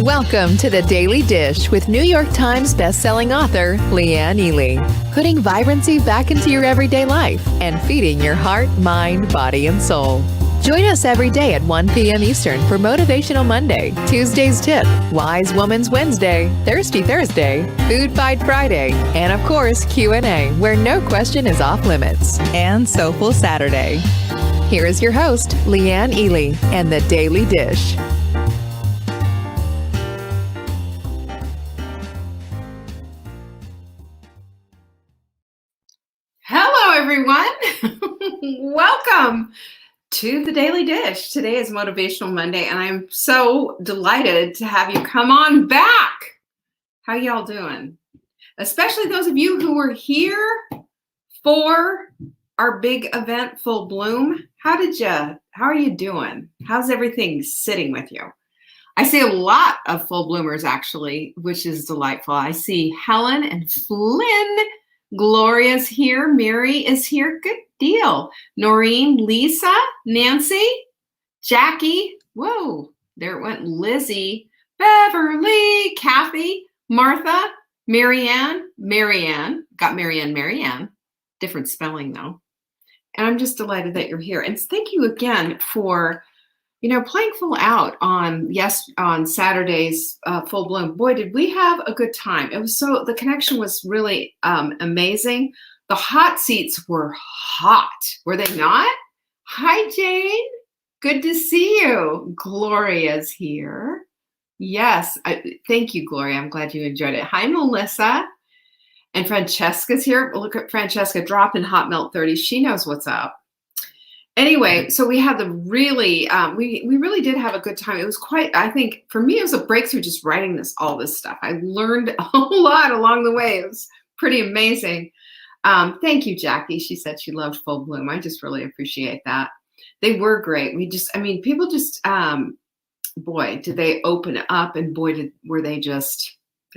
Welcome to the Daily Dish with New York Times bestselling author Leanne Ely. Putting vibrancy back into your everyday life and feeding your heart, mind, body, and soul. Join us every day at 1 p.m. Eastern for Motivational Monday, Tuesday's Tip, Wise Woman's Wednesday, Thirsty Thursday, Food Fight Friday, and of course Q&A, where no question is off limits, and Soulful Saturday. Here is your host, Leanne Ely, and the Daily Dish. Hello, everyone. Welcome to the Daily Dish. Today is Motivational Monday, and I'm so delighted to have you come on back. How y'all doing? Especially those of you who were here for our big event, Full Bloom. How are you doing? How's everything sitting with you? I see a lot of full bloomers, actually, which is delightful. I see Helen and Flynn. Gloria's here. Mary is here. Good deal. Noreen, Lisa, Nancy, Jackie. Whoa, there it went. Lizzie, Beverly, Kathy, Martha, Marianne. Got Marianne. Different spelling, though. And I'm just delighted that you're here. And thank you again for, playing full out on Saturday's Full Bloom. Boy, did we have a good time. The connection was really amazing. The hot seats were hot, were they not? Hi, Jane. Good to see you. Gloria's here. Yes, thank you, Gloria. I'm glad you enjoyed it. Hi, Melissa. And Francesca's here. Look at Francesca dropping Hot Melt 30. She knows what's up. Anyway, so we had we really did have a good time. It was I think for me, it was a breakthrough just writing all this stuff. I learned a lot along the way. It was pretty amazing. Thank you, Jackie. She said she loved Full Bloom. I just really appreciate that. They were great. People just, boy, did they open up, and boy, they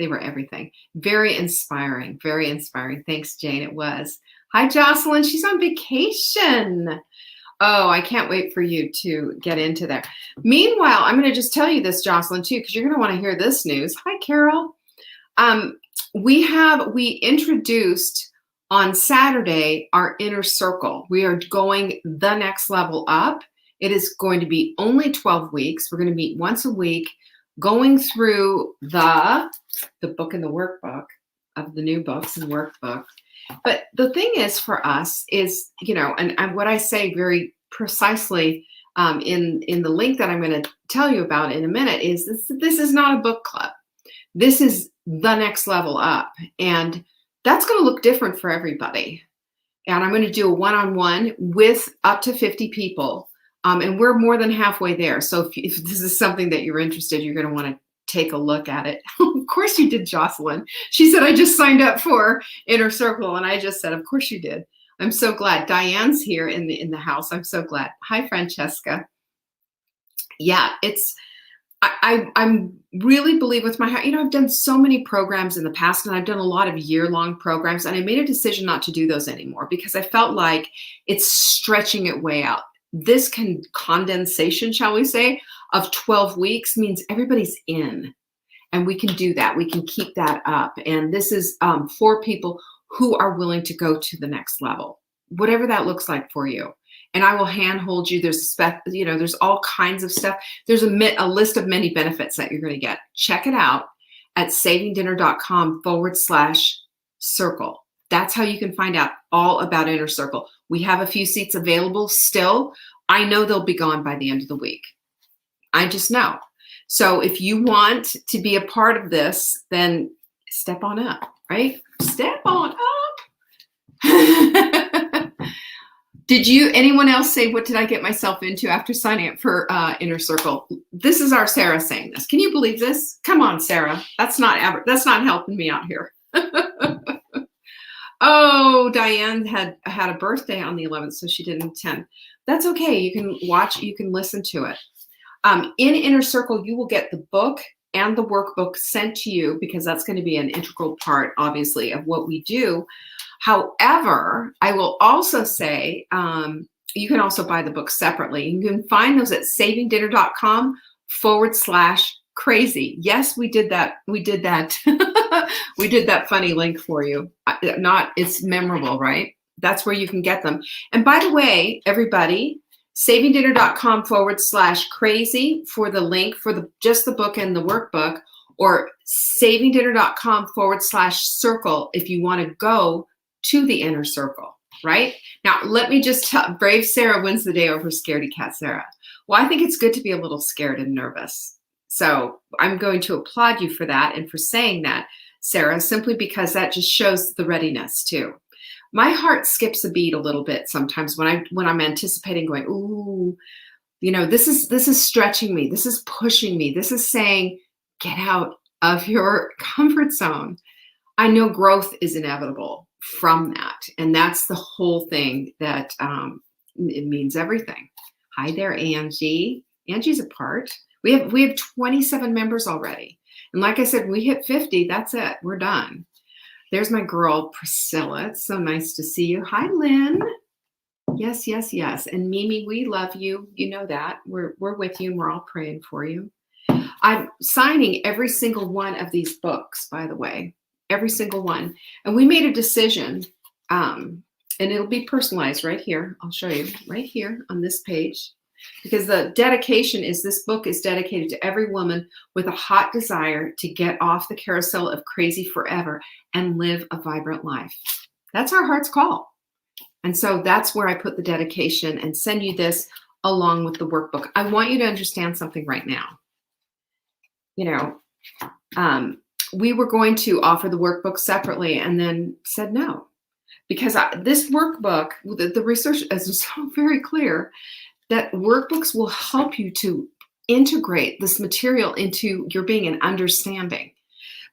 were everything. Very inspiring, very inspiring. Thanks, Jane. It was. Hi, Jocelyn. She's on vacation. Oh, I can't wait for you to get into there. Meanwhile, I'm going to just tell you this, Jocelyn, too, because you're going to want to hear this news. Hi, Carol. We introduced on Saturday our inner circle. We are going the next level up. It is going to be only 12 weeks. We're going to meet once a week, going through the book and the workbook of the new books and workbook. But the thing is for us is, and what I say very precisely in the link that I'm going to tell you about in a minute is this is not a book club. This is the next level up. And that's going to look different for everybody. And I'm going to do a one-on-one with up to 50 people. And we're more than halfway there. So if this is something that you're interested, you're going to want to take a look at it. Of course you did, Jocelyn. She said, I just signed up for Inner Circle. And I just said, of course you did. I'm so glad. Diane's here in the house. I'm so glad. Hi, Francesca. Yeah, I'm really believe with my heart, I've done so many programs in the past, and I've done a lot of year-long programs, and I made a decision not to do those anymore because I felt like it's stretching it way out. This condensation, shall we say, of 12 weeks means everybody's in, and we can do that. We can keep that up. And this is for people who are willing to go to the next level, whatever that looks like for you. And I will handhold you. There's all kinds of stuff. There's a list of many benefits that you're going to get. Check it out at savingdinner.com/circle. That's how you can find out all about Inner Circle. We have a few seats available still. I know they'll be gone by the end of the week. I just know. So if you want to be a part of this, then step on up, right? Step on up. Did anyone else say, what did I get myself into after signing up for Inner Circle? This is our Sarah saying this. Can you believe this? Come on, Sarah. That's not helping me out here. Oh, Diane had a birthday on the 11th, so she didn't attend. That's okay. You can watch, you can listen to it. In Inner Circle, you will get the book and the workbook sent to you because that's going to be an integral part, obviously, of what we do. However, I will also say you can also buy the book separately. You can find those at savingdinner.com crazy. Yes, we did that. We did that. We did that funny link for you. It's memorable, right? That's where you can get them. And by the way, everybody, savingdinner.com/crazy for the link for just the book and the workbook, or savingdinner.com/circle if you want to go to the inner circle, right? Now, let me just tell, brave Sarah wins the day over scaredy cat Sarah. Well, I think it's good to be a little scared and nervous. So I'm going to applaud you for that and for saying that, Sarah, simply because that just shows the readiness too. My heart skips a beat a little bit sometimes when I'm anticipating going, ooh, this is stretching me. This is pushing me. This is saying, get out of your comfort zone. I know growth is inevitable from that. And that's the whole thing that it means everything. Hi there, Angie. Angie's a part. We have 27 members already. And like I said, we hit 50. That's it. We're done. There's my girl, Priscilla. It's so nice to see you. Hi, Lynn. Yes, yes, yes. And Mimi, we love you. You know that. We're with you and we're all praying for you. I'm signing every single one of these books, by the way. Every single one. And we made a decision, and it'll be personalized right here. I'll show you right here on this page. Because the dedication is, this book is dedicated to every woman with a hot desire to get off the carousel of crazy forever and live a vibrant life. That's our heart's call. And so that's where I put the dedication and send you this along with the workbook. I want you to understand something right now. We were going to offer the workbook separately and then said no. Because this workbook, the research is so very clear that workbooks will help you to integrate this material into your being and understanding.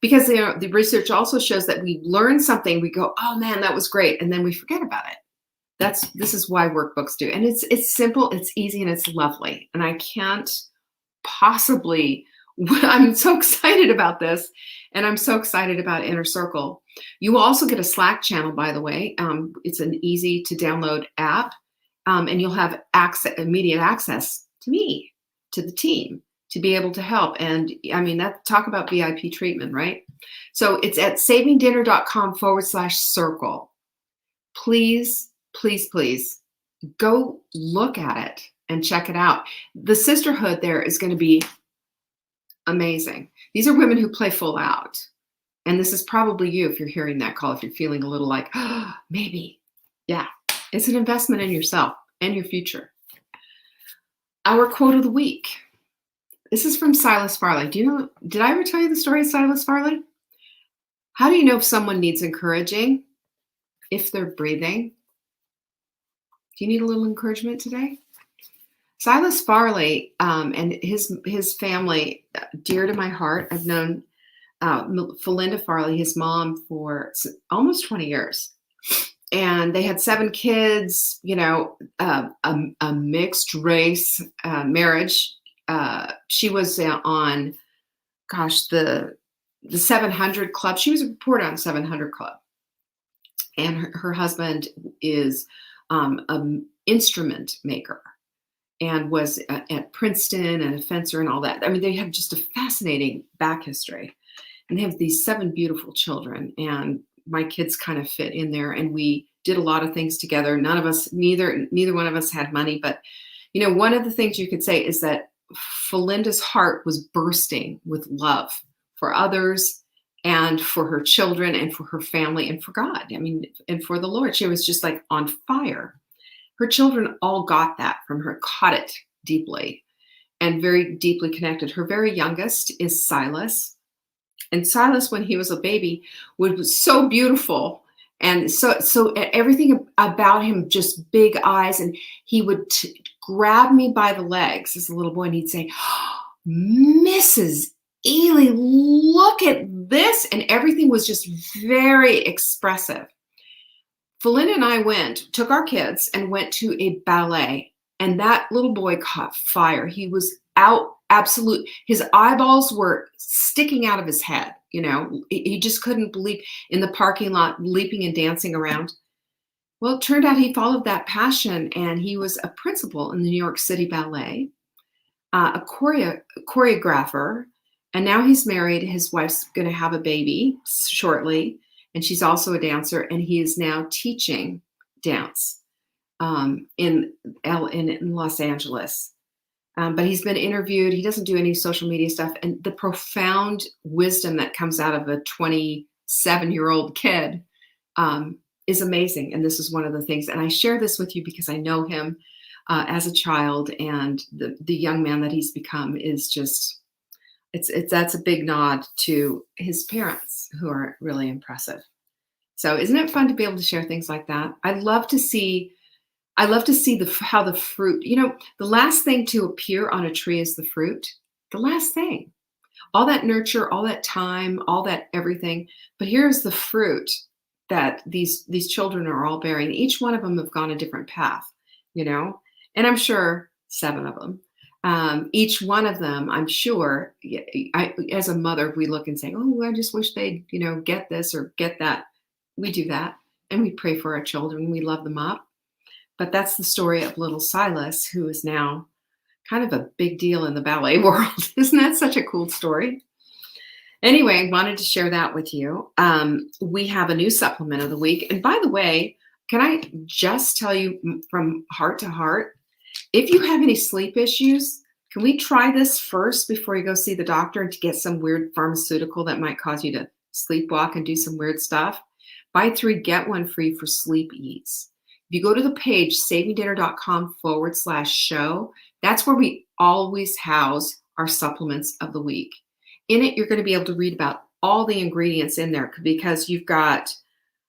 Because the research also shows that we learn something, we go, oh man, that was great, and then we forget about it. This is why workbooks do. And it's simple, it's easy, and it's lovely. And I can't possibly, I'm so excited about this, and I'm so excited about Inner Circle. You will also get a Slack channel, by the way. It's an easy to download app. And you'll have immediate access to me, to the team, to be able to help. And I mean, talk about VIP treatment, right? So it's at savingdinner.com/circle. Please, please, please go look at it and check it out. The sisterhood there is going to be amazing. These are women who play full out. And this is probably you if you're hearing that call, if you're feeling a little like, oh, maybe. Yeah. It's an investment in yourself and your future. Our quote of the week. This is from Silas Farley. Did I ever tell you the story of Silas Farley? How do you know if someone needs encouraging? If they're breathing. Do you need a little encouragement today? Silas Farley and his family, dear to my heart. I've known Felinda Farley, his mom, for almost 20 years. And they had 7 kids, a mixed race marriage. She was on, the 700 Club. She was a reporter on 700 Club. And her husband is an instrument maker and was at Princeton and a fencer and all that. I mean, they have just a fascinating back history. And they have these 7 beautiful children. And my kids kind of fit in there, and we did a lot of things together. Neither one of us had money, but one of the things you could say is that Felinda's heart was bursting with love for others and for her children and for her family and for God. I mean, and for the Lord. She was just like on fire. Her children all got that from her, caught it deeply and very deeply connected. Her very youngest is Silas. And Silas, when he was a baby, was so beautiful. And so everything about him, just big eyes. And he would grab me by the legs as a little boy. And he'd say, oh, Mrs. Ely, look at this. And everything was just very expressive. Felinda and I took our kids and went to a ballet. And that little boy caught fire. He was absolute. His eyeballs were sticking out of his head. He just couldn't believe, in the parking lot, leaping and dancing around. Well, it turned out he followed that passion, and he was a principal in the New York City Ballet, a choreographer, And now he's married. His wife's going to have a baby shortly, and she's also a dancer. And he is now teaching dance in Los Angeles. But he's been interviewed. He doesn't do any social media stuff. And the profound wisdom that comes out of a 27-year-old kid is amazing. And this is one of the things. And I share this with you because I know him as a child, and the young man that he's become is just, that's a big nod to his parents, who are really impressive. So isn't it fun to be able to share things like that? I love to see how the fruit, the last thing to appear on a tree is the fruit. The last thing. All that nurture, all that time, all that everything. But here's the fruit that these children are all bearing. Each one of them have gone a different path, and I'm sure 7 of them. Each one of them, I'm sure, as a mother, we look and say, oh, I just wish they'd, get this or get that. We do that. And we pray for our children. We love them up. But that's the story of little Silas, who is now kind of a big deal in the ballet world. Isn't that such a cool story? Anyway, I wanted to share that with you. We have a new supplement of the week. And by the way, can I just tell you from heart to heart, if you have any sleep issues, can we try this first before you go see the doctor to get some weird pharmaceutical that might cause you to sleepwalk and do some weird stuff? Buy 3, get 1 free for Sleep Ease. If you go to the page, savingdinner.com/show, that's where we always house our supplements of the week. In it, you're going to be able to read about all the ingredients in there, because you've got,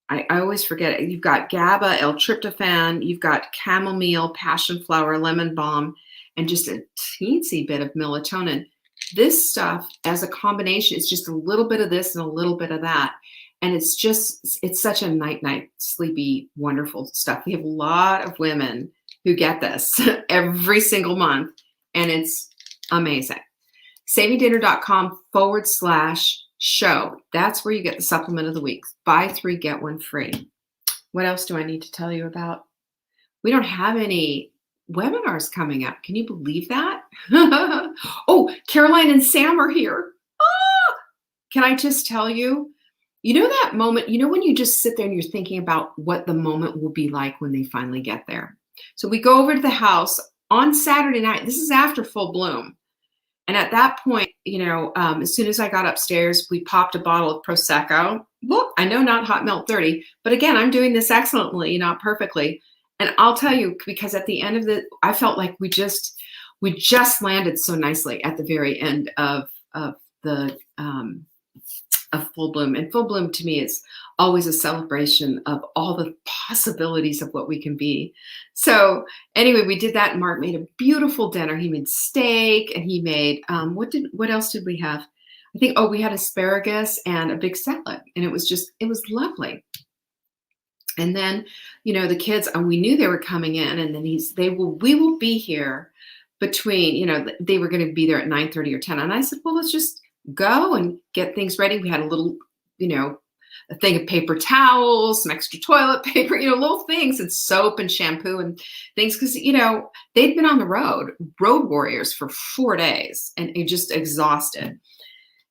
I always forget it, you've got GABA, L-tryptophan, you've got chamomile, passion flower, lemon balm, and just a teensy bit of melatonin. This stuff as a combination, it's just a little bit of this and a little bit of that. And it's such a night, sleepy, wonderful stuff. We have a lot of women who get this every single month, and it's amazing. savingdinner.com/show. That's where you get the supplement of the week. Buy 3, get 1 free. What else do I need to tell you about? We don't have any webinars coming up. Can you believe that? Oh, Caroline and Sam are here. Ah! Can I just tell you? That moment, when you just sit there and you're thinking about what the moment will be like when they finally get there. So we go over to the house on Saturday night. This is after full bloom. And at that point, as soon as I got upstairs, we popped a bottle of Prosecco. Look, I know not hot melt 30, but again, I'm doing this excellently, not perfectly. And I'll tell you, because at the end of I felt like we just landed so nicely at the very end of the of full bloom. And full bloom to me is always a celebration of all the possibilities of what we can be. So anyway, we did that, and Mark made a beautiful dinner. He made steak, and he made what else did we have? I think we had asparagus and a big salad, and it was lovely. And then the kids, and we knew they were coming in, and then we will be here between, they were going to be there at 9:30 or 10, and I said, well, let's just go and get things ready. We had a little, a thing of paper towels, some extra toilet paper, little things, and soap and shampoo and things. Because, they'd been on the road warriors for 4 days, and just exhausted.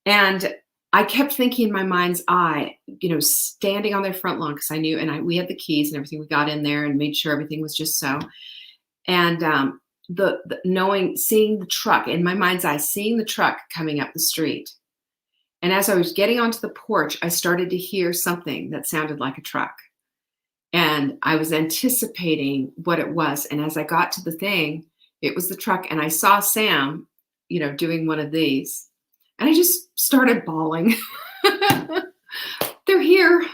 And I kept thinking in my mind's eye, standing on their front lawn, because I knew, and we had the keys and everything. We got in there and made sure everything was just so. And, seeing the truck in my mind's eye, seeing the truck coming up the street. And as I was getting onto the porch, I started to hear something that sounded like a truck. And I was anticipating what it was. And as I got to the thing, it was the truck. And I saw Sam, doing one of these. And I just started bawling. They're here.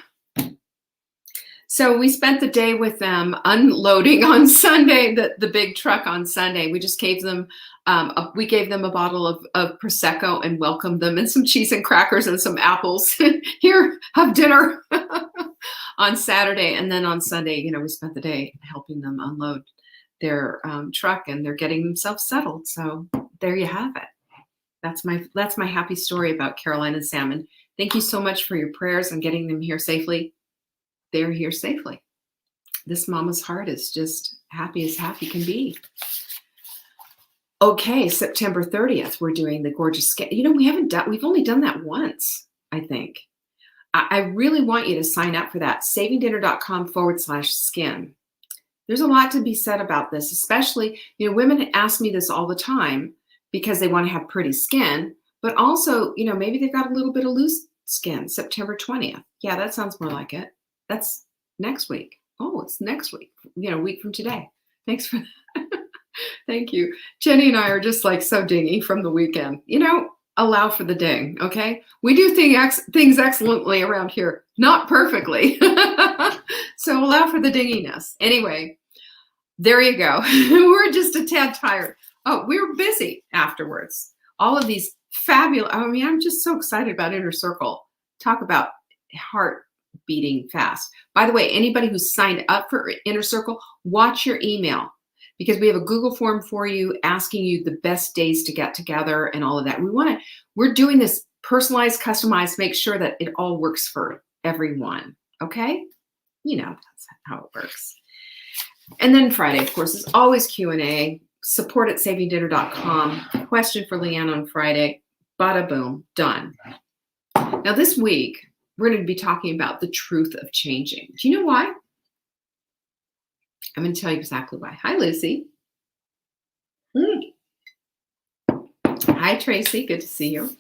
So we spent the day with them unloading on Sunday, the big truck on Sunday. We just gave them, a bottle of Prosecco and welcomed them, and some cheese and crackers and some apples. Here, have dinner on Saturday. And then on Sunday, we spent the day helping them unload their truck, and they're getting themselves settled. So there you have it. That's my happy story about Caroline and Sam. And thank you so much for your prayers and getting them here safely. They're here safely. This mama's heart is just happy as happy can be. Okay, September 30th, we're doing the gorgeous skin. We've only done that once, I think. I really want you to sign up for that. savingdinner.com/skin. There's a lot to be said about this, especially, women ask me this all the time because they want to have pretty skin, but also, maybe they've got a little bit of loose skin. September 20th. Yeah, that sounds more like it. That's next week. Oh, it's next week, a week from today. Thanks for that. Thank you. Jenny and I are just like so dingy from the weekend. Allow for the ding, okay? We do things excellently around here, not perfectly. So allow for the dinginess. Anyway, there you go. We're just a tad tired. Oh, we were busy afterwards. All of these fabulous, I'm just so excited about Inner Circle. Talk about heart beating fast. By the way, anybody who's signed up for Inner Circle, watch your email, because we have a Google form for you asking you the best days to get together and all of that. We're doing this personalized, customized, make sure that it all works for everyone. Okay? That's how it works. And then Friday, of course, is always Q&A. Support at savingdinner.com. Question for Leanne on Friday. Bada boom, done. Now this week, we're going to be talking about the truth of changing. Do you know why? I'm going to tell you exactly why. Hi, Lucy. Hi, Tracy. Good to see you. I'm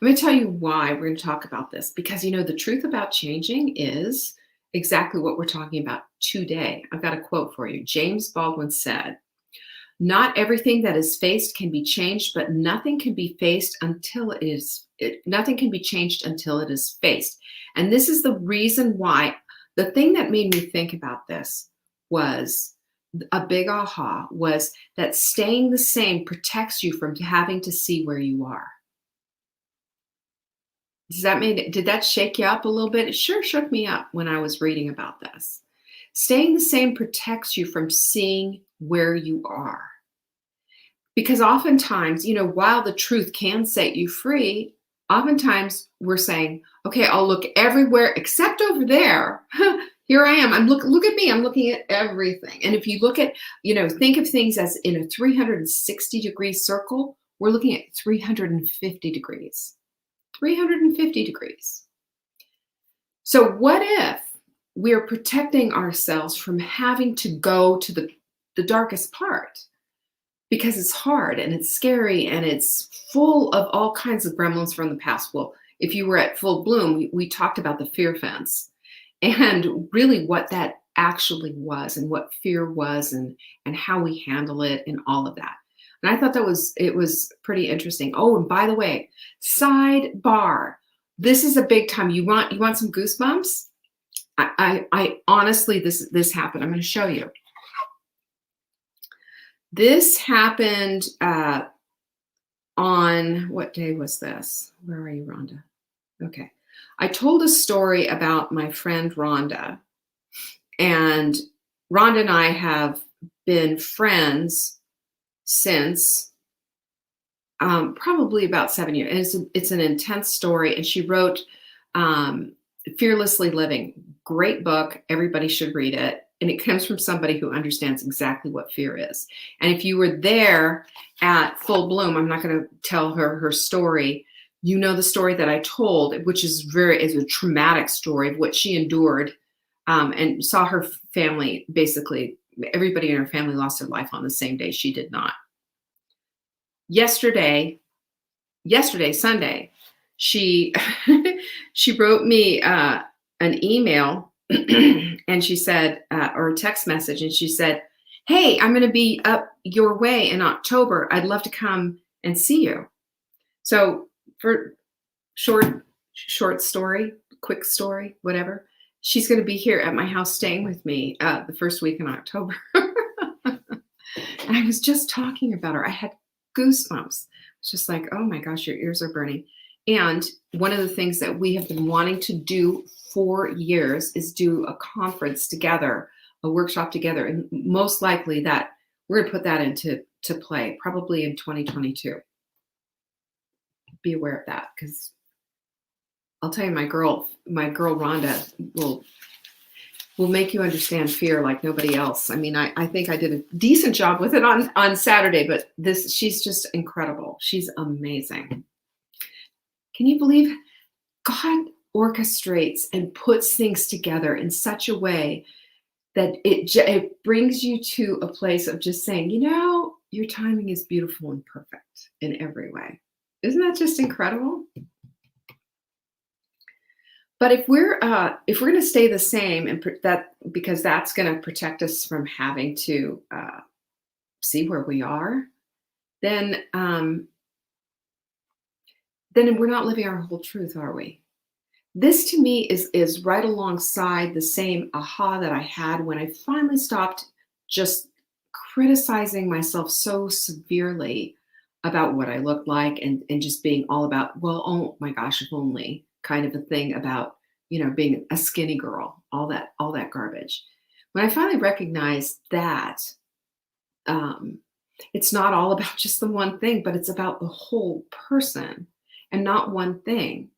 going to tell you why we're going to talk about this, because, the truth about changing is exactly what we're talking about today. I've got a quote for you. James Baldwin said, "Not everything that is faced can be changed, but nothing can be faced until nothing can be changed until it is faced." And this is the reason why. The thing that made me think about this was a big aha, was that staying the same protects you from having to see where you are. Did that shake you up a little bit? It sure shook me up when I was reading about this. Staying the same protects you from seeing where you are. Because oftentimes, while the truth can set you free, oftentimes we're saying, okay, I'll look everywhere except over there. Here I am. Look at me. I'm looking at everything. And if you look at, think of things as in a 360-degree circle, we're looking at 350 degrees. 350 degrees. So what if we're protecting ourselves from having to go to the darkest part? Because it's hard and it's scary and it's full of all kinds of gremlins from the past. Well, if you were at Full Bloom, we talked about the fear fence and really what that actually was and what fear was and how we handle it and all of that. And I thought it was pretty interesting. Oh, and by the way, sidebar, this is a big time. You want some goosebumps? I honestly, this happened. I'm going to show you. This happened on, what day was this? Where are you, Rhonda? Okay. I told a story about my friend Rhonda, and Rhonda and I have been friends since probably about 7 years. And it's an intense story. And she wrote Fearlessly Living. Great book. Everybody should read it. And it comes from somebody who understands exactly what fear is. And if you were there at Full Bloom, I'm not going to tell her story. You know the story that I told, which is a traumatic story of what she endured, and saw her family, basically everybody in her family lost their life on the same day. She did not. Yesterday, Sunday, she she wrote me an email and she said, or a text message, and she said, "Hey, I'm going to be up your way in October. I'd love to come and see you." So for short story, quick story, whatever, she's going to be here at my house staying with me the first week in October. And I was just talking about her. I had goosebumps. It's just like, oh my gosh, your ears are burning. And one of the things that we have been wanting to do for years is do a conference together, a workshop together. And most likely that we're going to put that into play probably in 2022. Be aware of that, because I'll tell you, my girl Rhonda will will make you understand fear like nobody else. I mean, I think I did a decent job with it on Saturday, but she's just incredible. She's amazing. Can you believe God orchestrates and puts things together in such a way that it brings you to a place of just saying, your timing is beautiful and perfect in every way. Isn't that just incredible? But if we're going to stay the same, and because that's going to protect us from having to see where we are, then we're not living our whole truth, are we? This to me is right alongside the same aha that I had when I finally stopped just criticizing myself so severely about what I looked like and just being all about, well, oh my gosh, if only kind of a thing about, being a skinny girl, all that garbage. When I finally recognized that it's not all about just the one thing, but it's about the whole person and not one thing,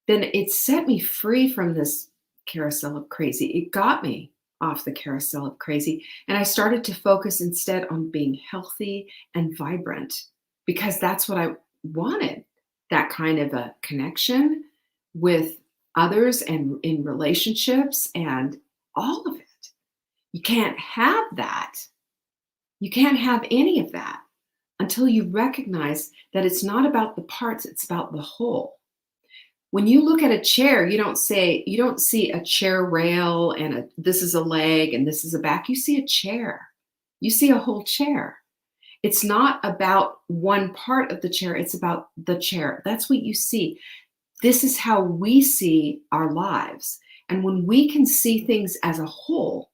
then it set me free from this carousel of crazy. It got me off the carousel of crazy. And I started to focus instead on being healthy and vibrant because that's what I wanted, that kind of a connection with others and in relationships and all of it. You can't have that. You can't have any of that until you recognize that it's not about the parts, it's about the whole. When you look at a chair, you don't see a chair rail and this is a leg and this is a back. You see a chair. You see a whole chair. It's not about one part of the chair. It's about the chair. That's what you see. This is how we see our lives. And when we can see things as a whole,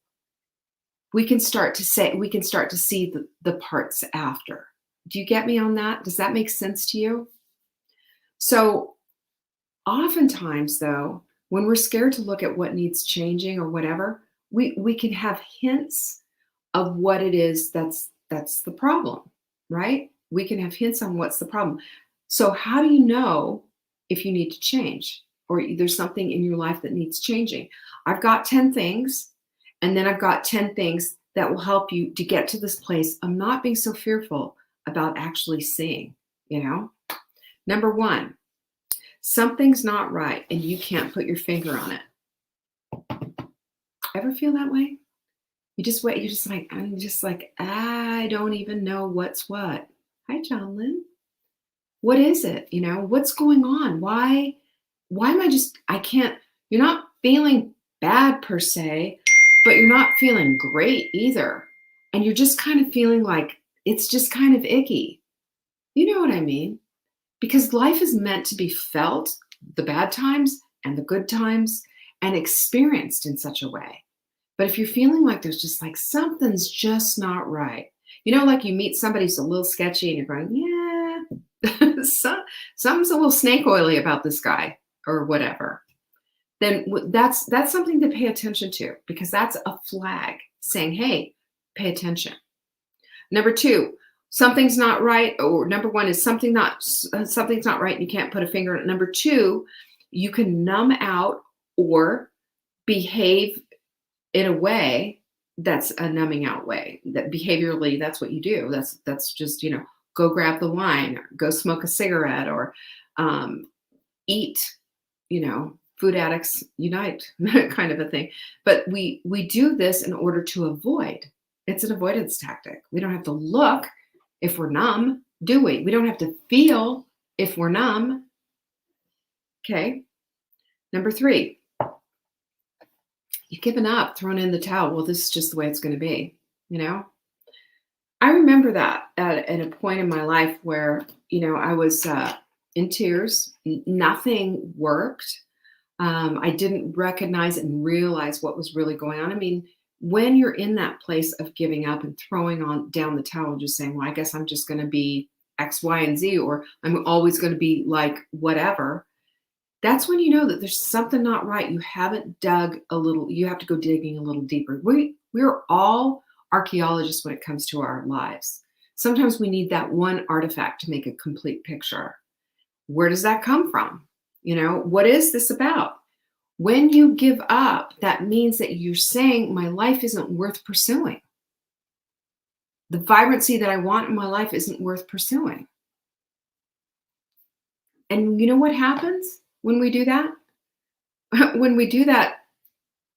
we can start to see the parts after. Do you get me on that? Does that make sense to you? So oftentimes, though, when we're scared to look at what needs changing or whatever, we can have hints of what it is that's the problem, right? We can have hints on what's the problem. So how do you know if you need to change or there's something in your life that needs changing? I've got 10 things, and then I've got 10 things that will help you to get to this place of not being so fearful about actually seeing, Number 1, something's not right and you can't put your finger on it. Ever feel that way? You just wait. You're just like, I don't even know what's what. Hi, John Lynn. What is it? What's going on? Why am I can't, you're not feeling bad per se, but you're not feeling great either. And you're just kind of feeling like it's just kind of icky. You know what I mean? Because life is meant to be felt, the bad times and the good times, and experienced in such a way. But if you're feeling like there's just like something's just not right, like you meet somebody who's a little sketchy and you're going, yeah, something's a little snake oily about this guy or whatever, then that's something to pay attention to, because that's a flag saying, hey, pay attention. Number 2, something's not right, or number 1 is something's not right and you can't put a finger on it. Number 2, you can numb out or behave in a way that's a numbing out way. That behaviorally, that's what you do. That's just, go grab the wine, or go smoke a cigarette, or eat, food addicts unite kind of a thing. But we do this in order to avoid. It's an avoidance tactic. We don't have to look if we're numb, do we? We don't have to feel if we're numb. Okay. Number 3, you've given up, thrown in the towel. Well, this is just the way it's going to be, I remember that at a point in my life where, I was in tears. Nothing worked. I didn't recognize and realize what was really going on. I mean, when you're in that place of giving up and throwing down the towel, just saying, well, I guess I'm just going to be X, Y, and Z, or I'm always going to be like whatever, that's when you know that there's something not right. You haven't dug a little, you have to go digging a little deeper. We're all archaeologists when it comes to our lives. Sometimes we need that one artifact to make a complete picture. Where does that come from? What is this about? When you give up, that means that you're saying my life isn't worth pursuing. The vibrancy that I want in my life isn't worth pursuing. And you know what happens when we do that? When we do that,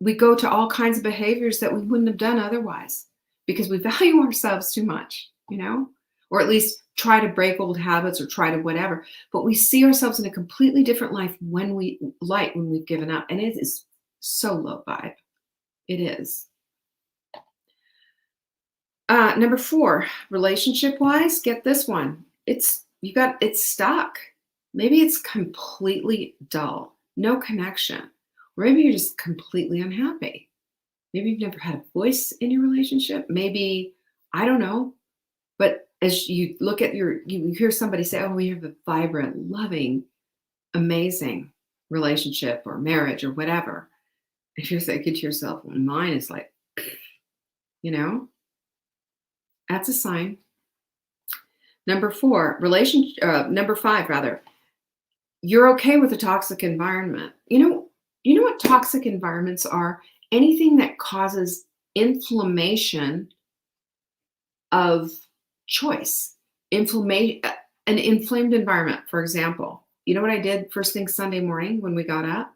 we go to all kinds of behaviors that we wouldn't have done otherwise because we value ourselves too much, or at least try to break old habits or try to whatever. But we see ourselves in a completely different life when we've given up. And it is so low vibe. It is. Number 4, relationship wise, get this one. It's stuck. Maybe it's completely dull, no connection. Or maybe you're just completely unhappy. Maybe you've never had a voice in your relationship. Maybe, I don't know. But as you look at you hear somebody say, oh, we have a vibrant, loving, amazing relationship or marriage or whatever. And you're thinking to yourself, well, mine is like, that's a sign. Number 5, rather, you're okay with a toxic environment. You know what toxic environments are? Anything that causes inflammation of choice. An inflamed environment, for example. You know what I did first thing Sunday morning when we got up?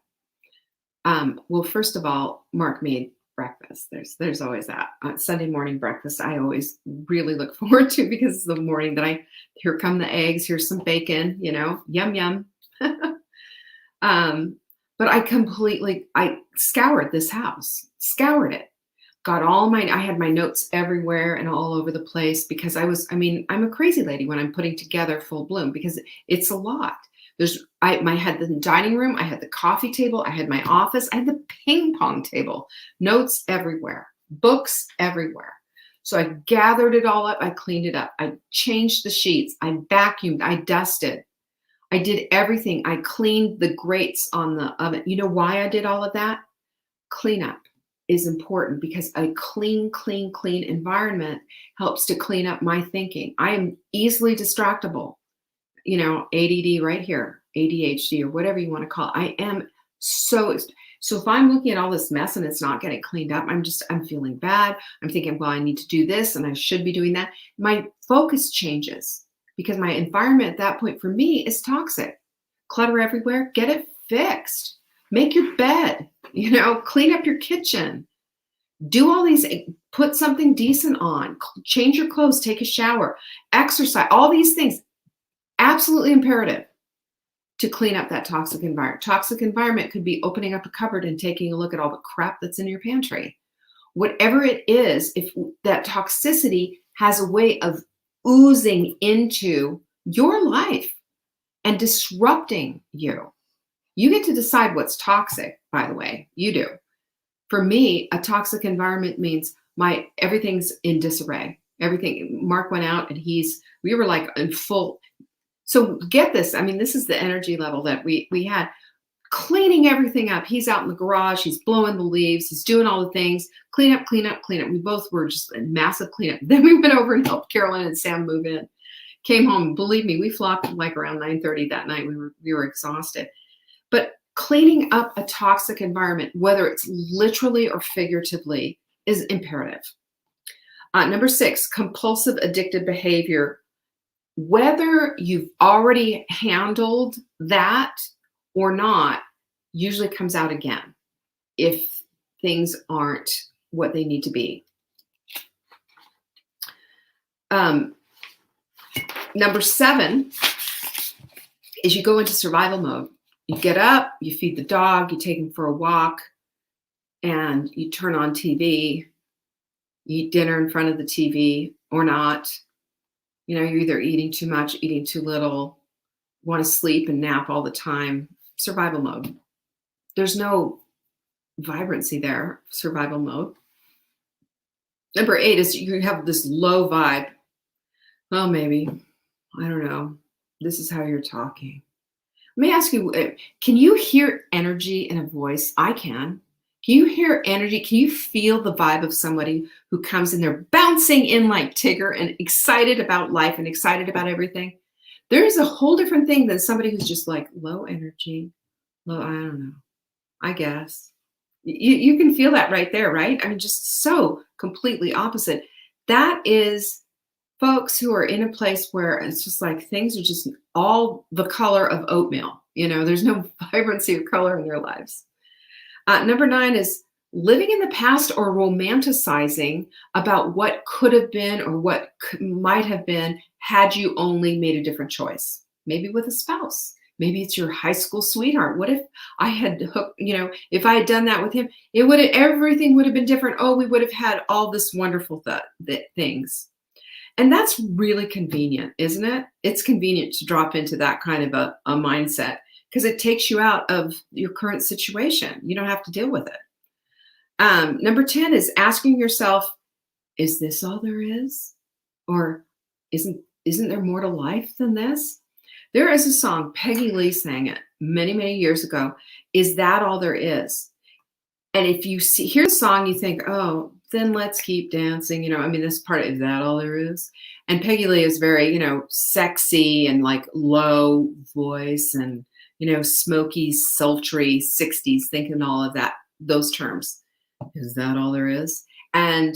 Well, first of all, Mark made breakfast. There's always that. Sunday morning breakfast I always really look forward to because it's the morning that here come the eggs, here's some bacon, yum, yum. But I scoured this house, scoured it, I had my notes everywhere and all over the place because I'm a crazy lady when I'm putting together full bloom because it's a lot. I had the dining room, I had the coffee table, I had my office, I had the ping pong table, notes everywhere, books everywhere. So I gathered it all up, I cleaned it up, I changed the sheets, I vacuumed, I dusted. I did everything. I cleaned the grates on the oven. You know why I did all of that? Cleanup is important because a clean environment helps to clean up my thinking. I am easily distractible, ADD right here, ADHD or whatever you want to call it. I am so if I'm looking at all this mess and it's not getting cleaned up, I'm feeling bad. I'm thinking, well, I need to do this and I should be doing that. My focus changes. Because my environment at that point for me is toxic. Clutter everywhere, get it fixed. Make your bed, clean up your kitchen. Do all these, put something decent on, change your clothes, take a shower, exercise, all these things. Absolutely imperative to clean up that toxic environment. Toxic environment could be opening up a cupboard and taking a look at all the crap that's in your pantry. Whatever it is, if that toxicity has a way of oozing into your life and disrupting you. You get to decide what's toxic, by the way. You do. For me, a toxic environment means everything's in disarray. Everything. Mark went out and we were like in full. So get this. This is the energy level that we had. Cleaning everything up. He's out in the garage. He's blowing the leaves. He's doing all the things. Clean up. We both were just a massive cleanup. Then we went over and helped Carolyn and Sam move in. Came home. Believe me, we flopped like around 9:30 that night. We were exhausted. But cleaning up a toxic environment, whether it's literally or figuratively, is imperative. Number 6, compulsive addictive behavior. Whether you've already handled that or not, usually comes out again if things aren't what they need to be. Number 7 is you go into survival mode. You get up, you feed the dog, you take him for a walk, and you turn on TV, you eat dinner in front of the TV or not. You're either eating too much, eating too little, want to sleep and nap all the time. Survival mode. There's no vibrancy there, survival mode. Number 8 is you have this low vibe. Well, maybe, I don't know. This is how you're talking. Let me ask you, can you hear energy in a voice? I can. Can you hear energy? Can you feel the vibe of somebody who comes in there bouncing in like Tigger and excited about life and excited about everything? There's a whole different thing than somebody who's just like low energy, low, I don't know. I guess. You can feel that right there, right? I mean, just so completely opposite. That is folks who are in a place where it's just like things are just all the color of oatmeal. There's no vibrancy or color in their lives. Number 9 is living in the past or romanticizing about what could have been or what might have been had you only made a different choice. Maybe with a spouse. Maybe it's your high school sweetheart. What if I had hooked, if I had done that with him, everything would have been different. Oh, we would have had all this wonderful things. And that's really convenient, isn't it? It's convenient to drop into that kind of a mindset because it takes you out of your current situation. You don't have to deal with it. Number 10 is asking yourself, is this all there is? Or isn't there more to life than this? There is a song, Peggy Lee sang it many, many years ago. Is that all there is? And if you hear the song, you think, oh, then let's keep dancing. This part, is that all there is? And Peggy Lee is very, sexy and like low voice and, smoky, sultry 60s, thinking all of that, those terms. Is that all there is? And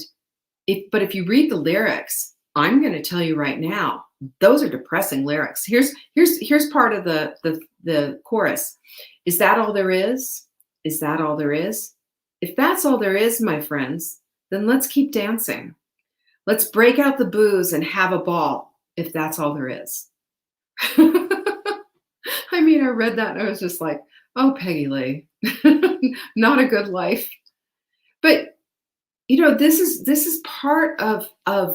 if you read the lyrics, I'm going to tell you right now, those are depressing lyrics. Here's part of the chorus. Is that all there is? Is that all there is? If that's all there is, my friends, then let's keep dancing. Let's break out the booze and have a ball, if that's all there is. I read that and I was just like, oh, Peggy Lee, not a good life. But this is part of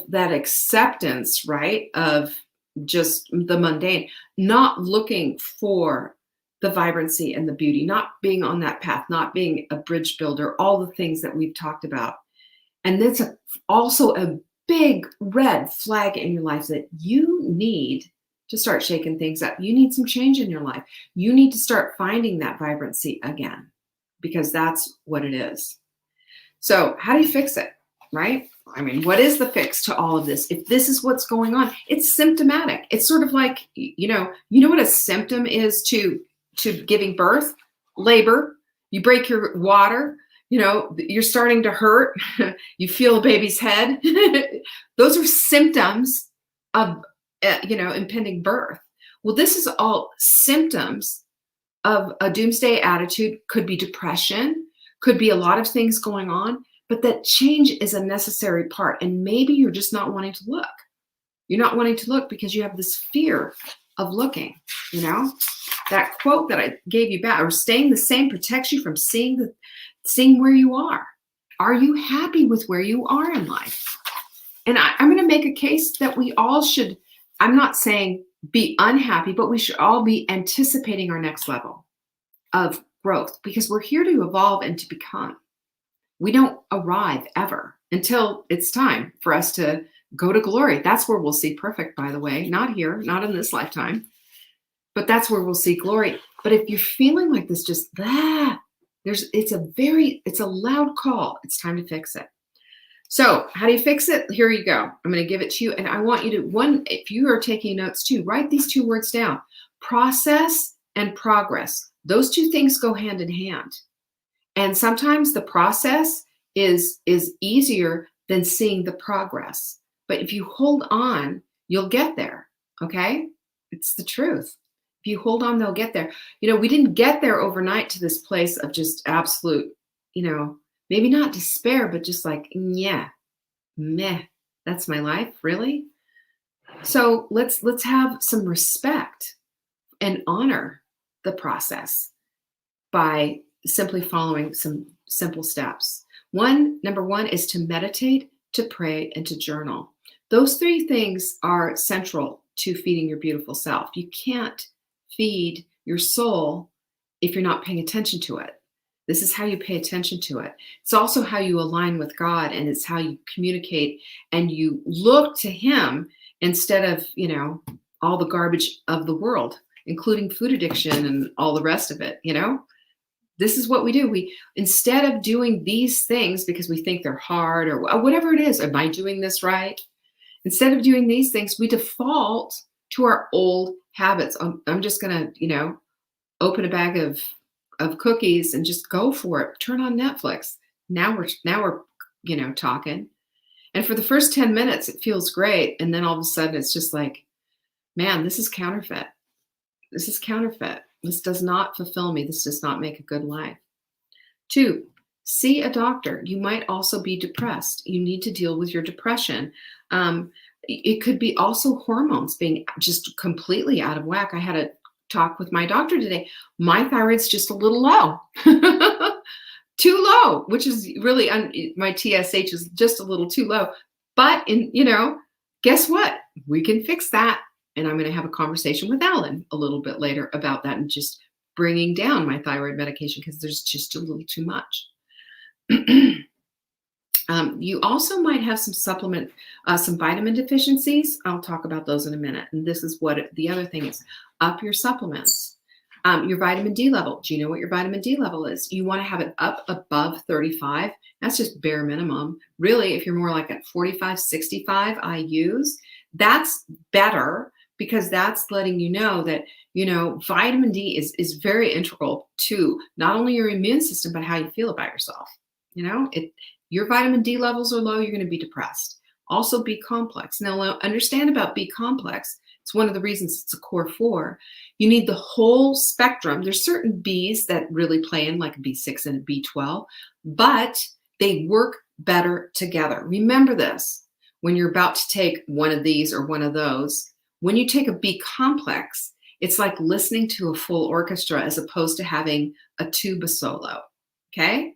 that acceptance, right? Of just the mundane, not looking for the vibrancy and the beauty, not being on that path, not being a bridge builder, all the things that we've talked about. And that's also a big red flag in your life that you need to start shaking things up. You need some change in your life. You need to start finding that vibrancy again, because that's what it is. So how do you fix it, right? What is the fix to all of this? If this is what's going on, it's symptomatic. It's sort of like, you know what a symptom is to giving birth? Labor. You break your water, you're starting to hurt. You feel a baby's head. Those are symptoms of, impending birth. Well, this is all symptoms of a doomsday attitude. Could be depression, could be a lot of things going on, but that change is a necessary part. And maybe you're just not wanting to look. You're not wanting to look because you have this fear of looking, that quote that I gave you back, or staying the same protects you from seeing where you are. Are you happy with where you are in life? And I'm going to make a case that we all should, I'm not saying be unhappy, but we should all be anticipating our next level of growth, because we're here to evolve and to become. We don't arrive ever until it's time for us to go to glory. That's where we'll see perfect, by the way, not here, not in this lifetime, but that's where we'll see glory. But if you're feeling like this, just it's a loud call. It's time to fix it. So how do you fix it? Here you go. I'm going to give it to you. And I want you to, if you are taking notes too, write these 2 words down: process and progress. Those 2 things go hand in hand. And sometimes the process is easier than seeing the progress. But if you hold on, you'll get there. Okay? It's the truth. If you hold on, they'll get there. We didn't get there overnight to this place of just absolute, maybe not despair, but just like, yeah, meh, that's my life, really? So let's have some respect and honor the process by simply following some simple steps. Number one is to meditate, to pray, and to journal. Those 3 things are central to feeding your beautiful self. You can't feed your soul if you're not paying attention to it. This is how you pay attention to it. It's also how you align with God, and it's how you communicate and you look to Him instead of, all the garbage of the world, including food addiction and all the rest of it. This is what we do. We, instead of doing these things because we think they're hard or whatever it is, am I doing this right? Instead of doing these things, we default to our old habits. I'm just going to, open a bag of of cookies and just go for it. Turn on Netflix. Now we're talking. And for the first 10 minutes, it feels great. And then all of a sudden, it's just like, man, this is counterfeit. This is counterfeit. This does not fulfill me. This does not make a good life. 2, see a doctor. You might also be depressed. You need to deal with your depression. It could be also hormones being just completely out of whack. I had a talk with my doctor today. My thyroid's just a little low. Too low, which is really, my TSH is just a little too low. But, guess what? We can fix that. And I'm going to have a conversation with Alan a little bit later about that and just bringing down my thyroid medication because there's just a little too much. You also might have some vitamin deficiencies. I'll talk about those in a minute. And this is what the other thing is. Up your supplements. Your vitamin D level. Do you know what your vitamin D level is? You want to have it up above 35. That's just bare minimum. Really, if you're more like at 45, 65 IUs, that's better because that's letting you know that, vitamin D is very integral to not only your immune system, but how you feel about yourself. Your vitamin D levels are low, you're going to be depressed. Also B complex. Now, understand about B complex. It's one of the reasons it's a core 4. You need the whole spectrum. There's certain Bs that really play in, like a B6 and a B12, but they work better together. Remember this, when you're about to take one of these or one of those, when you take a B complex, it's like listening to a full orchestra as opposed to having a tuba solo, okay?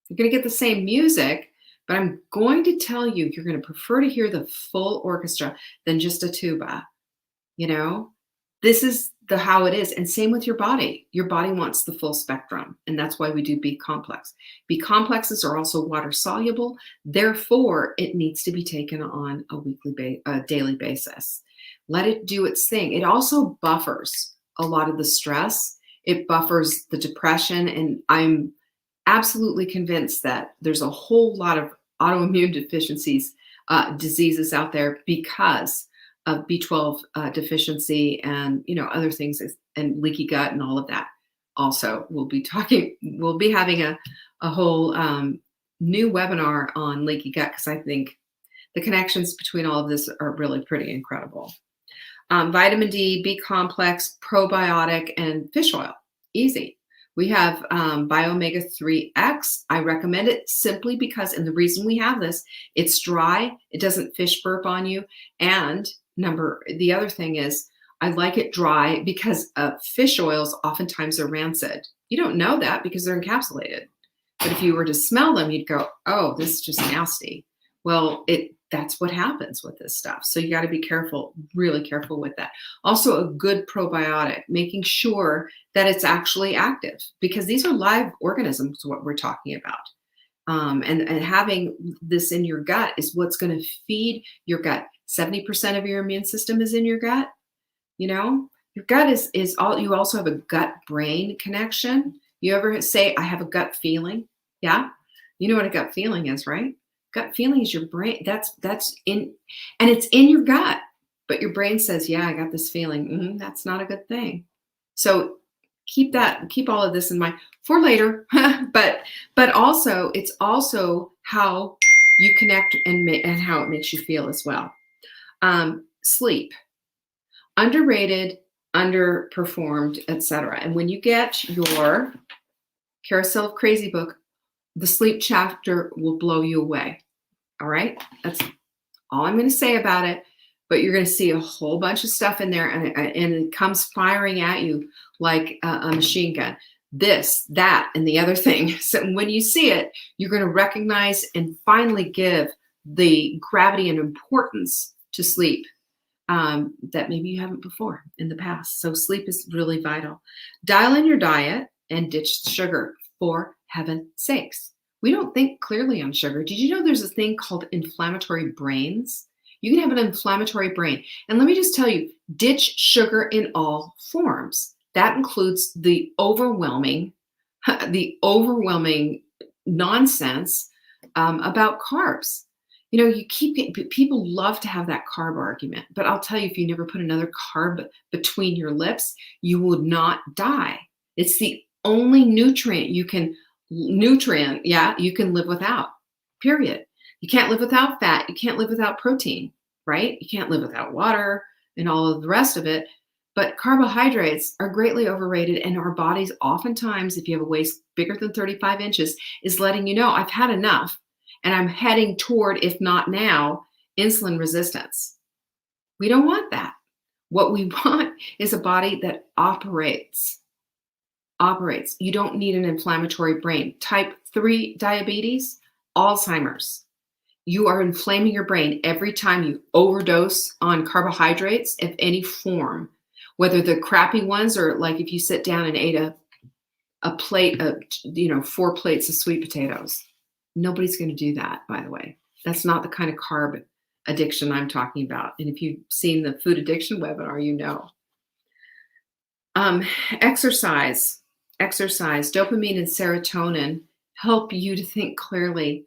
You're going to get the same music, but I'm going to tell you, you're going to prefer to hear the full orchestra than just a tuba. This is how it is. And same with your body. Your body wants the full spectrum. And that's why we do B complex. B complexes are also water soluble. Therefore, it needs to be taken on a daily basis. Let it do its thing. It also buffers a lot of the stress. It buffers the depression. And I'm absolutely convinced that there's a whole lot of autoimmune deficiencies, diseases out there because of B12 deficiency and other things, and leaky gut and all of that. Also, we'll be having a whole new webinar on leaky gut because I think the connections between all of this are really pretty incredible. Vitamin D, B complex, probiotic, and fish oil. Easy. We have BioOmega-3X. I recommend it simply because, and the reason we have this, it's dry, it doesn't fish burp on you, and the other thing is I like it dry because fish oils oftentimes are rancid. You don't know that because they're encapsulated. But if you were to smell them, you'd go, oh, this is just nasty. Well, that's what happens with this stuff. So you got to be careful, really careful with that. Also, a good probiotic, making sure that it's actually active because these are live organisms, what we're talking about. And having this in your gut is what's going to feed your gut. 70% of your immune system is in your gut. Your gut is all. You also have a gut-brain connection. You ever say, I have a gut feeling? Yeah. You know what a gut feeling is, right? Gut feeling is your brain. That's in, and it's in your gut, but your brain says, yeah, I got this feeling. That's not a good thing. So keep all of this in mind for later, but also it's also how you connect and how it makes you feel as well. Sleep, underrated, underperformed, etc. And when you get your Carousel of Crazy book, the sleep chapter will blow you away. All right. That's all I'm going to say about it. But you're going to see a whole bunch of stuff in there, and it comes firing at you like a machine gun. This, that, and the other thing. So when you see it, you're going to recognize and finally give the gravity and importance to sleep that maybe you haven't before in the past. So sleep is really vital. Dial in your diet and ditch sugar, for heaven's sakes. We don't think clearly on sugar. Did you know there's a thing called inflammatory brains? You can have an inflammatory brain. And let me just tell you, ditch sugar in all forms. That includes the overwhelming nonsense about carbs. People love to have that carb argument, but I'll tell you, if you never put another carb between your lips, you would not die. It's the only nutrient you can live without, period. You can't live without fat. You can't live without protein, right? You can't live without water and all of the rest of it. But carbohydrates are greatly overrated, and our bodies oftentimes, if you have a waist bigger than 35 inches, is letting you know, I've had enough, and I'm heading toward, if not now, insulin resistance. We don't want that. What we want is a body that operates. You don't need an inflammatory brain. Type 3 diabetes, Alzheimer's. You are inflaming your brain every time you overdose on carbohydrates of any form, whether the crappy ones or like if you sit down and ate a plate of, 4 plates of sweet potatoes. Nobody's going to do that, by the way. That's not the kind of carb addiction I'm talking about. And if you've seen the food addiction webinar, you know. Exercise, dopamine and serotonin help you to think clearly.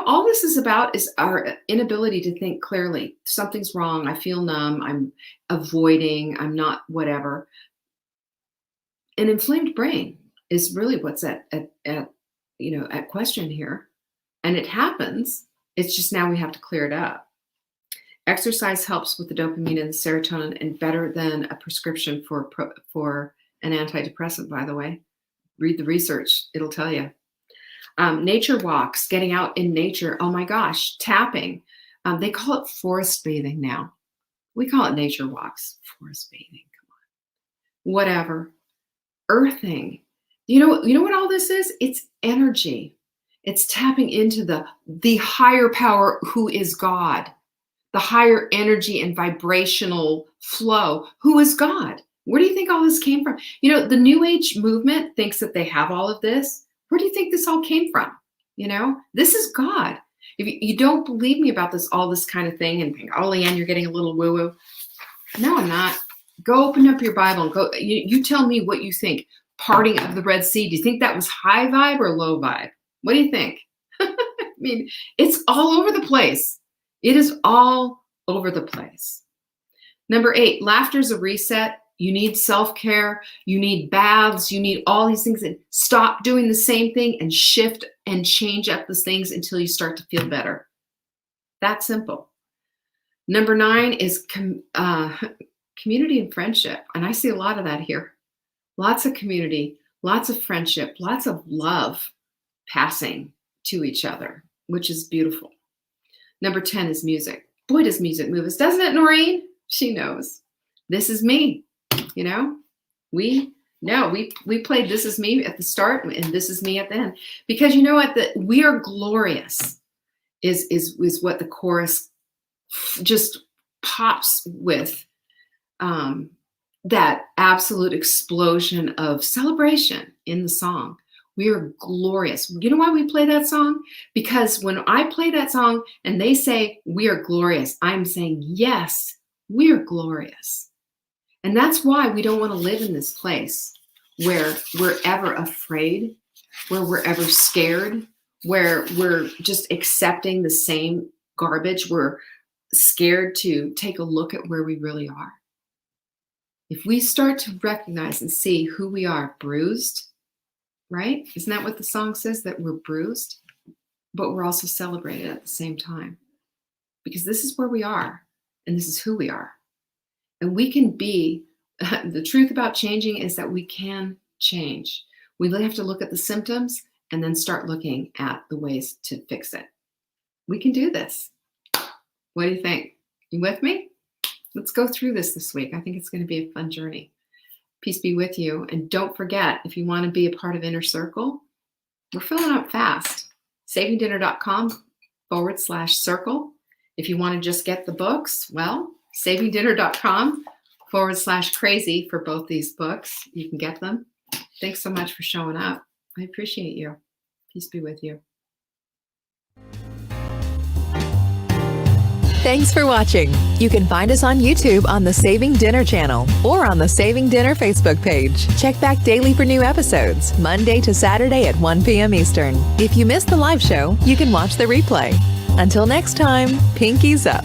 All this is about is our inability to think clearly. Something's wrong. I feel numb. I'm avoiding. I'm not whatever. An inflamed brain is really what's at question here. And it happens. It's just now we have to clear it up. Exercise helps with the dopamine and the serotonin, and better than a prescription for an antidepressant, by the way. Read the research. It'll tell you. Nature walks, getting out in nature. Oh my gosh, tapping. They call it forest bathing now. We call it nature walks. Forest bathing, come on. Whatever. Earthing. You know what all this is? It's energy. It's tapping into the higher power who is God. The higher energy and vibrational flow. Who is God? Where do you think all this came from? The New Age movement thinks that they have all of this. Where do you think this all came from? This is God. If you don't believe me about all this kind of thing and think, oh, Leanne, you're getting a little woo-woo. No, I'm not. Go open up your Bible and go. You tell me what you think. Parting of the Red Sea. Do you think that was high vibe or low vibe? What do you think? It's all over the place. It is all over the place. Number 8, laughter's a reset. You need self-care. You need baths. You need all these things. And stop doing the same thing and shift and change up the things until you start to feel better. That simple. Number 9 is community and friendship. And I see a lot of that here. Lots of community, lots of friendship, lots of love passing to each other, which is beautiful. Number 10 is music. Boy, does music move us, doesn't it, Noreen? She knows. This is me. We played This Is Me at the start and This Is Me at the end, because you know what, we are glorious is what the chorus just pops with, that absolute explosion of celebration in the song. We are glorious. You know why we play that song? Because when I play that song and they say we are glorious, I'm saying, yes, we are glorious. And that's why we don't want to live in this place where we're ever afraid, where we're ever scared, where we're just accepting the same garbage. We're scared to take a look at where we really are. If we start to recognize and see who we are, bruised, right? Isn't that what the song says, that we're bruised? But we're also celebrated at the same time. Because this is where we are, and this is who we are. And we can be, the truth about changing is that we can change. We have to look at the symptoms and then start looking at the ways to fix it. We can do this. What do you think? You with me? Let's go through this week. I think it's going to be a fun journey. Peace be with you. And don't forget, if you want to be a part of Inner Circle, we're filling up fast. savingdinner.com/circle. If you want to just get the books, well, savingdinner.com/crazy for both these books. You can get them. Thanks so much for showing up. I appreciate you. Peace be with you. Thanks for watching. You can find us on YouTube on the Saving Dinner channel or on the Saving Dinner Facebook page. Check back daily for new episodes, Monday to Saturday at 1 p.m. Eastern. If you missed the live show, you can watch the replay. Until next time, pinkies up.